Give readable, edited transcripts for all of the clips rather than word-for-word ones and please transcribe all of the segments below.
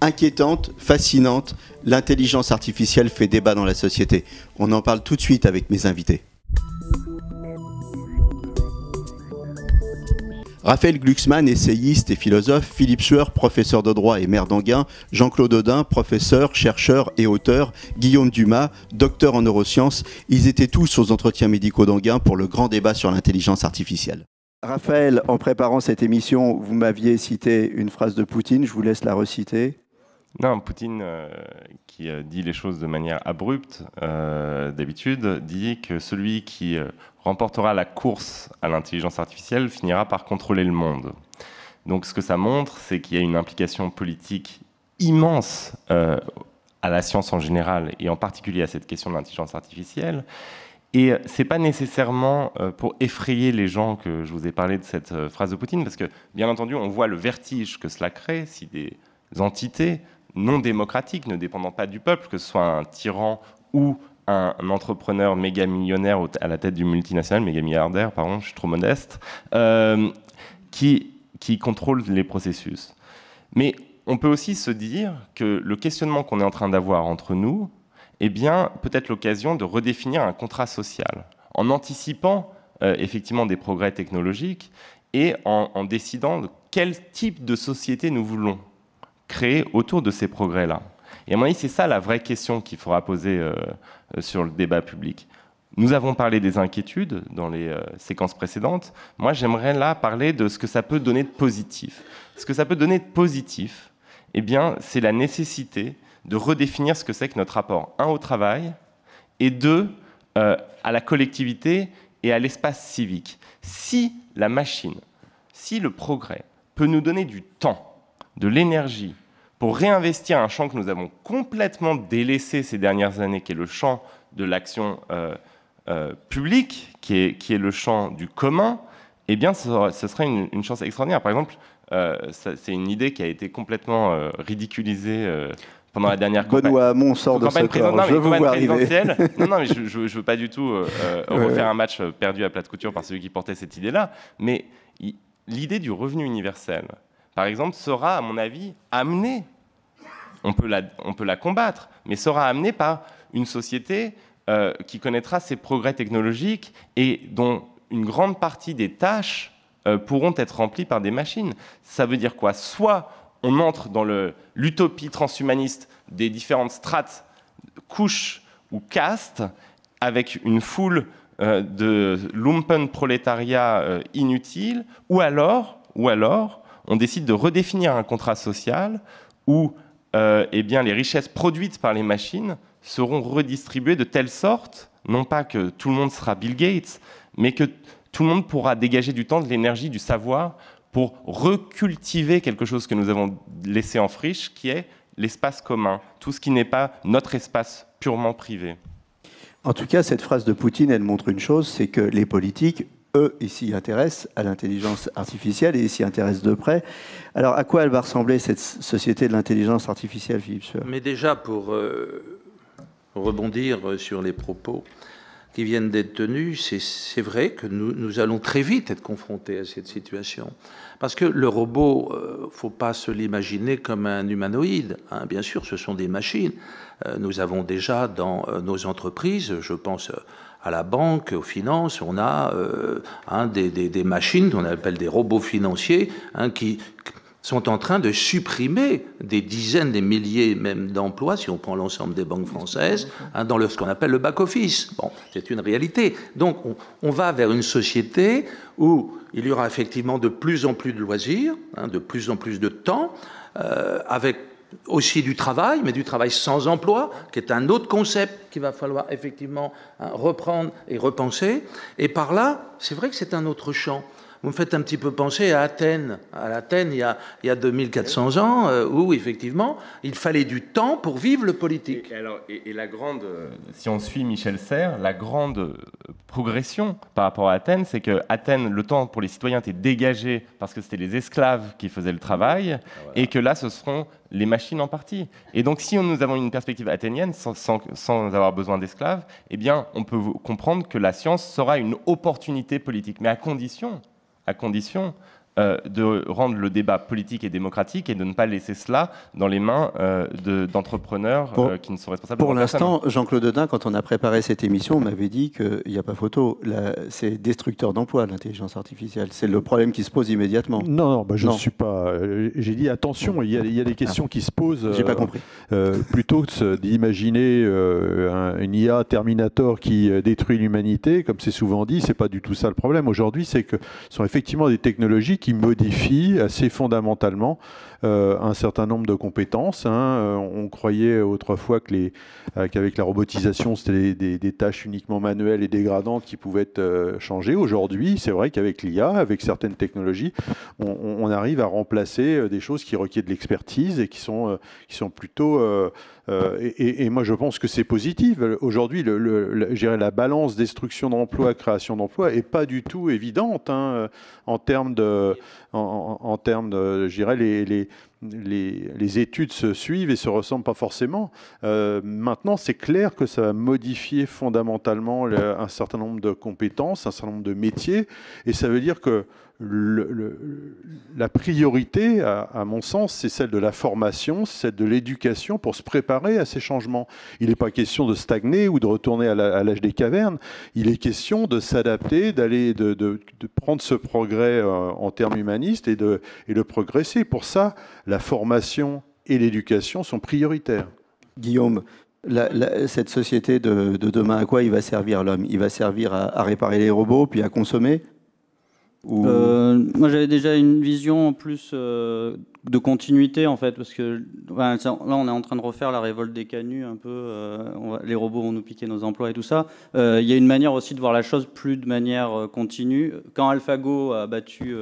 Inquiétante, fascinante, l'intelligence artificielle fait débat dans la société. On en parle tout de suite avec mes invités. Raphaël Glucksmann, essayiste et philosophe, Philippe Sueur, professeur de droit et maire d'Enghien, Jean-Claude Audin, professeur, chercheur et auteur, Guillaume Dumas, docteur en neurosciences, ils étaient tous aux entretiens médicaux d'Enghien pour le grand débat sur l'intelligence artificielle. Raphaël, en préparant cette émission, vous m'aviez cité une phrase de Poutine, je vous laisse la reciter. Non, Poutine, qui dit les choses de manière abrupte, d'habitude, dit que celui qui remportera la course à l'intelligence artificielle finira par contrôler le monde. Donc ce que ça montre, c'est qu'il y a une implication politique immense à la science en général, et en particulier à cette question de l'intelligence artificielle. Et ce n'est pas nécessairement pour effrayer les gens que je vous ai parlé de cette phrase de Poutine, parce que, bien entendu, on voit le vertige que cela crée si des entités non démocratiques, ne dépendant pas du peuple, que ce soit un tyran ou un entrepreneur méga millionnaire à la tête du multinational, méga milliardaire, pardon, je suis trop modeste, qui contrôle les processus. Mais on peut aussi se dire que le questionnement qu'on est en train d'avoir entre nous, eh bien, peut-être l'occasion de redéfinir un contrat social, en anticipant effectivement des progrès technologiques et en décidant de quel type de société nous voulons créer autour de ces progrès-là. Et à mon avis, c'est ça la vraie question qu'il faudra poser sur le débat public. Nous avons parlé des inquiétudes dans les séquences précédentes. Moi, j'aimerais là parler de ce que ça peut donner de positif. Ce que ça peut donner de positif, eh bien, c'est la nécessité de redéfinir ce que c'est que notre rapport, un, au travail, et deux, à la collectivité et à l'espace civique. Si la machine, si le progrès peut nous donner du temps, de l'énergie, pour réinvestir un champ que nous avons complètement délaissé ces dernières années, qui est le champ de l'action publique, qui est le champ du commun, eh bien, ce serait une chance extraordinaire. Par exemple, c'est une idée qui a été complètement ridiculisée pendant la dernière Benoît Hamon sort de ce corps, je vous vois arriver. Non, mais je ne veux pas du tout refaire un match perdu à plate couture par celui qui portait cette idée-là, mais l'idée du revenu universel, par exemple, sera, à mon avis, amenée, on peut la combattre, mais sera amenée par une société qui connaîtra ses progrès technologiques et dont une grande partie des tâches pourront être remplies par des machines. Ça veut dire quoi? Soit on entre dans l'utopie transhumaniste des différentes strates, couches ou castes, avec une foule de lumpen prolétariat inutile, ou alors on décide de redéfinir un contrat social où eh bien, les richesses produites par les machines seront redistribuées de telle sorte, non pas que tout le monde sera Bill Gates, mais que tout le monde pourra dégager du temps, de l'énergie, du savoir pour recultiver quelque chose que nous avons laissé en friche, qui est l'espace commun, tout ce qui n'est pas notre espace purement privé. En tout cas, cette phrase de Poutine, elle montre une chose, c'est que les politiques, eux, ils s'y intéressent à l'intelligence artificielle et ils s'y intéressent de près. Alors, à quoi elle va ressembler, cette société de l'intelligence artificielle, Philippe Sueur? Mais déjà, pour rebondir sur les propos qui viennent d'être tenus, c'est vrai que nous allons très vite être confrontés à cette situation. Parce que le robot, il ne faut pas se l'imaginer comme un humanoïde. Hein. Bien sûr, ce sont des machines. Nous avons déjà dans nos entreprises, je pense à la banque, aux finances, on a des machines qu'on appelle des robots financiers qui sont en train de supprimer des dizaines, des milliers même d'emplois, si on prend l'ensemble des banques françaises, dans ce qu'on appelle le back-office. Bon, c'est une réalité. Donc, on va vers une société où il y aura effectivement de plus en plus de loisirs, de plus en plus de temps, avec aussi du travail, mais du travail sans emploi, qui est un autre concept qu'il va falloir effectivement reprendre et repenser. Et par là, c'est vrai que c'est un autre champ. Vous me faites un petit peu penser à Athènes. À Athènes, il y a 2400 ans, où effectivement, il fallait du temps pour vivre le politique. Et la grande, si on suit Michel Serres, la grande progression par rapport à Athènes, c'est que Athènes, le temps pour les citoyens était dégagé parce que c'était les esclaves qui faisaient le travail, et que là, ce seront les machines en partie. Et donc, si nous avons une perspective athénienne, sans avoir besoin d'esclaves, eh bien, on peut comprendre que la science sera une opportunité politique, mais à condition de rendre le débat politique et démocratique et de ne pas laisser cela dans les mains d'entrepreneurs qui ne sont responsables. Pour l'instant, Jean-Claude Dodin, quand on a préparé cette émission, on m'avait dit qu'il n'y a pas photo. C'est destructeur d'emplois, l'intelligence artificielle. C'est le problème qui se pose immédiatement. Non, je ne suis pas... J'ai dit attention, il y a des questions qui se posent. J'ai pas compris. Plutôt que d'imaginer une IA Terminator qui détruit l'humanité, comme c'est souvent dit, c'est pas du tout ça le problème. Aujourd'hui, c'est que ce sont effectivement des technologies qui modifient assez fondamentalement un certain nombre de compétences. On croyait autrefois qu'avec la robotisation, c'était des tâches uniquement manuelles et dégradantes qui pouvaient être changées. Aujourd'hui, c'est vrai qu'avec l'IA, avec certaines technologies, on arrive à remplacer des choses qui requièrent de l'expertise et qui sont plutôt... et moi, je pense que c'est positif. Aujourd'hui, je dirais la balance destruction d'emplois, création d'emplois n'est pas du tout évidente en termes de, je dirais, les études se suivent et se ressemblent pas forcément. Maintenant, c'est clair que ça va modifier fondamentalement un certain nombre de compétences, un certain nombre de métiers, et ça veut dire que la priorité, à mon sens, c'est celle de la formation, c'est celle de l'éducation pour se préparer à ces changements. Il n'est pas question de stagner ou de retourner à l'âge des cavernes. Il est question de s'adapter, de prendre ce progrès en termes humanistes et de progresser. Pour ça, la formation et l'éducation sont prioritaires. Guillaume, cette société de demain, à quoi il va servir l'homme? Il va servir à réparer les robots, puis à consommer? Moi, j'avais déjà une vision en plus de continuité, en fait, parce que là, on est en train de refaire la révolte des canuts, un peu. Les robots vont nous piquer nos emplois et tout ça. Il y a une manière aussi de voir la chose plus de manière continue. Quand AlphaGo a battu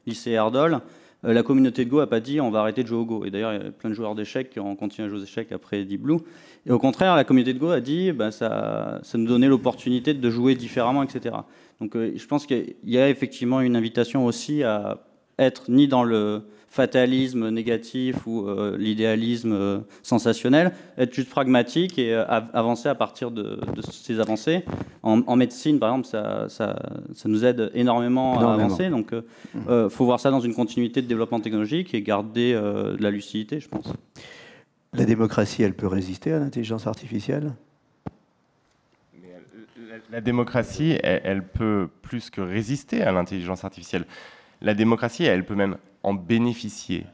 Lycée Erdol, la communauté de Go n'a pas dit on va arrêter de jouer au Go. Et d'ailleurs, il y a plein de joueurs d'échecs qui ont continué à jouer aux échecs après Deep Blue. Et au contraire, la communauté de Go a dit ça nous donnait l'opportunité de jouer différemment, etc. Donc je pense qu'il y a effectivement une invitation aussi à être ni dans le fatalisme négatif ou l'idéalisme sensationnel, être juste pragmatique et avancer à partir de ces avancées. En médecine, par exemple, ça nous aide énormément à avancer. Donc faut voir ça dans une continuité de développement technologique et garder de la lucidité, je pense. La démocratie, elle peut résister à l'intelligence artificielle ? La démocratie, elle peut plus que résister à l'intelligence artificielle. La démocratie, elle peut même en bénéficier.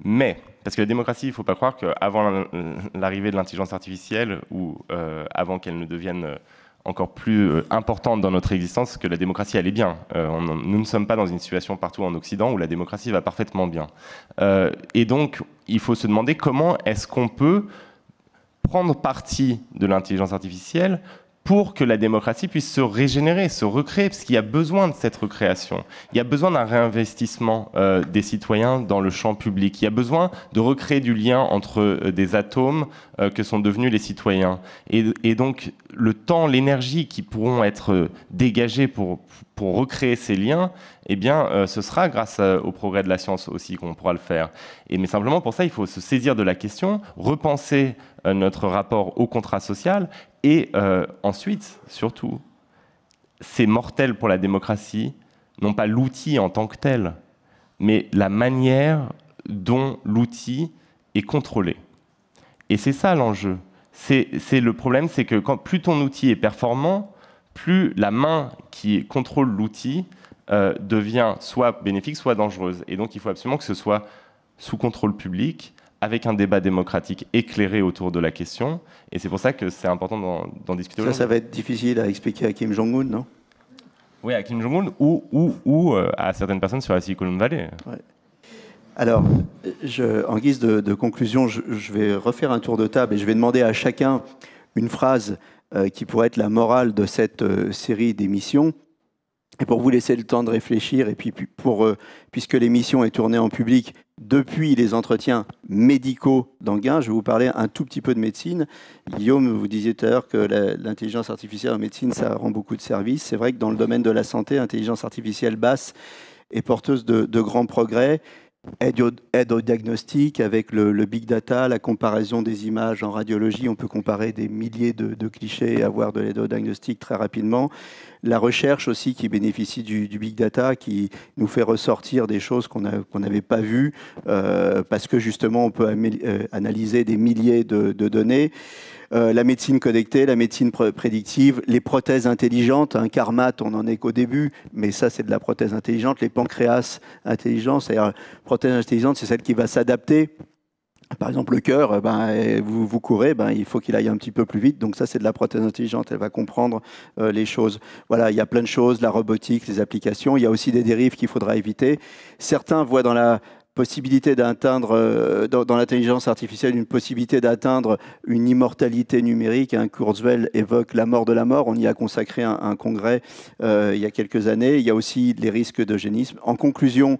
Mais, parce que la démocratie, il ne faut pas croire qu'avant l'arrivée de l'intelligence artificielle ou avant qu'elle ne devienne encore plus importante dans notre existence, que la démocratie allait bien. Nous ne sommes pas dans une situation partout en Occident où la démocratie va parfaitement bien. Et donc, il faut se demander comment est-ce qu'on peut prendre parti de l'intelligence artificielle pour que la démocratie puisse se régénérer, se recréer, parce qu'il y a besoin de cette recréation. Il y a besoin d'un réinvestissement des citoyens dans le champ public. Il y a besoin de recréer du lien entre des atomes que sont devenus les citoyens. Et donc, le temps, l'énergie qui pourront être dégagés pour recréer ces liens, eh bien, ce sera grâce au progrès de la science aussi qu'on pourra le faire. Mais simplement, pour ça, il faut se saisir de la question, repenser notre rapport au contrat social. Et ensuite, surtout, c'est mortel pour la démocratie, non pas l'outil en tant que tel, mais la manière dont l'outil est contrôlé. Et c'est ça l'enjeu. C'est le problème, c'est que plus ton outil est performant, plus la main qui contrôle l'outil devient soit bénéfique, soit dangereuse. Et donc, il faut absolument que ce soit sous contrôle public, avec un débat démocratique éclairé autour de la question. Et c'est pour ça que c'est important d'en discuter aujourd'hui. Ça va être difficile à expliquer à Kim Jong-un, non ? Oui, à Kim Jong-un ou à certaines personnes sur la Silicon Valley. Ouais. Alors, en guise de conclusion, je vais refaire un tour de table et je vais demander à chacun une phrase qui pourrait être la morale de cette série d'émissions. Et pour vous laisser le temps de réfléchir, et puis puisque l'émission est tournée en public depuis les entretiens médicaux d'Anguin, je vais vous parler un tout petit peu de médecine. Guillaume, vous disiez tout à l'heure que l'intelligence artificielle en médecine, ça rend beaucoup de services. C'est vrai que dans le domaine de la santé, l'intelligence artificielle basse est porteuse de grands progrès. aide au diagnostic avec le big data, la comparaison des images en radiologie. On peut comparer des milliers de clichés et avoir de l'aide au diagnostic très rapidement. La recherche aussi qui bénéficie du big data, qui nous fait ressortir des choses qu'on n'avait pas vues, parce que justement on peut analyser des milliers de données. La médecine connectée, la médecine prédictive, les prothèses intelligentes, un Carmat, on n'en est qu'au début, mais ça c'est de la prothèse intelligente, les pancréas intelligents, c'est-à-dire prothèse intelligente, c'est celle qui va s'adapter. Par exemple, le cœur, vous courez, il faut qu'il aille un petit peu plus vite. Donc ça, c'est de la prothèse intelligente. Elle va comprendre les choses. Voilà, il y a plein de choses, la robotique, les applications. Il y a aussi des dérives qu'il faudra éviter. Certains voient dans la possibilité d'atteindre, dans l'intelligence artificielle, une possibilité d'atteindre une immortalité numérique. Kurzweil évoque la mort de la mort. On y a consacré un congrès il y a quelques années. Il y a aussi les risques d'eugénisme. En conclusion,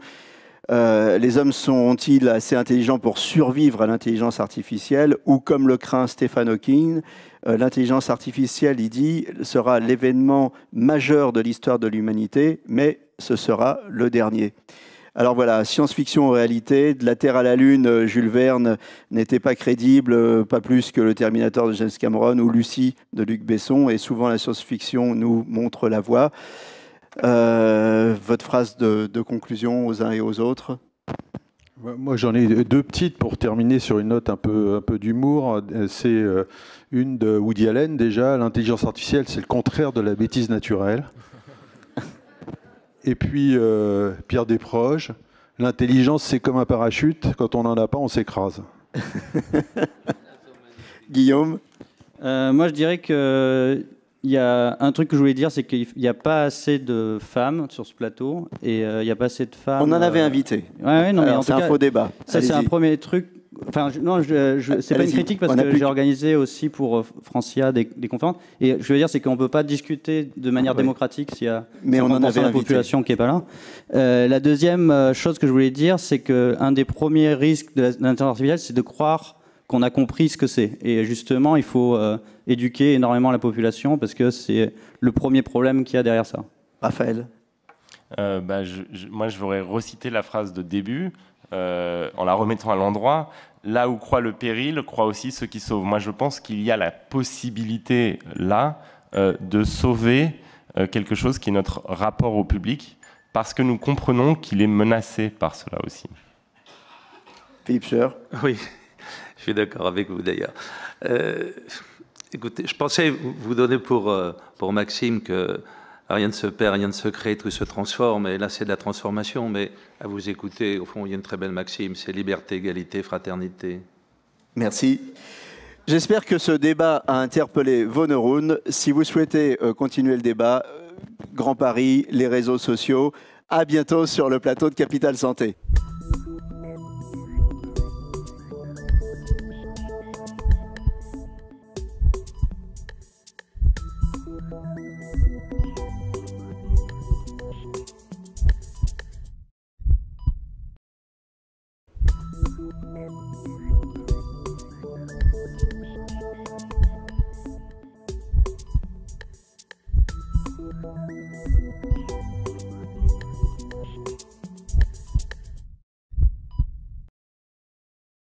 les hommes sont-ils assez intelligents pour survivre à l'intelligence artificielle, ou comme le craint Stephen Hawking, l'intelligence artificielle, il dit, sera l'événement majeur de l'histoire de l'humanité, mais ce sera le dernier. Alors voilà, science-fiction en réalité, de la Terre à la Lune, Jules Verne n'était pas crédible, pas plus que le Terminator de James Cameron ou Lucie de Luc Besson, et souvent la science-fiction nous montre la voie. Votre phrase de conclusion aux uns et aux autres? Moi, j'en ai deux petites pour terminer sur une note un peu d'humour. C'est une de Woody Allen, déjà. L'intelligence artificielle, c'est le contraire de la bêtise naturelle. Et puis, Pierre Desproges, l'intelligence, c'est comme un parachute. Quand on n'en a pas, on s'écrase. Guillaume? Moi, je dirais que... Il y a un truc que je voulais dire, c'est qu'il n'y a pas assez de femmes sur ce plateau et il n'y a pas assez de femmes. On en avait invité. Ouais, non, mais en tout c'est un cas, faux débat. Ça, c'est un premier truc. Enfin, non, c'est pas une critique parce que j'ai organisé aussi pour Francia des conférences. Et je veux dire, c'est qu'on ne peut pas discuter de manière démocratique s'il y a 50% de la population qui n'est pas là. La deuxième chose que je voulais dire, c'est qu'un des premiers risques de l'intelligence artificielle, c'est de croire qu'on a compris ce que c'est. Et justement, il faut éduquer énormément la population parce que c'est le premier problème qu'il y a derrière ça. Raphaël? Moi, je voudrais reciter la phrase de début en la remettant à l'endroit. Là où croit le péril, croit aussi ceux qui sauvent. Moi, je pense qu'il y a la possibilité, là, de sauver quelque chose qui est notre rapport au public, parce que nous comprenons qu'il est menacé par cela aussi. Philippe Scheur? Oui. Je suis d'accord avec vous d'ailleurs. Écoutez, je pensais vous donner pour Maxime que rien ne se perd, rien ne se crée, tout se transforme. Et là, c'est de la transformation. Mais à vous écouter, au fond, il y a une très belle maxime, c'est liberté, égalité, fraternité. Merci. J'espère que ce débat a interpellé vos neurones. Si vous souhaitez continuer le débat, Grand Paris, les réseaux sociaux, à bientôt sur le plateau de Capital Santé.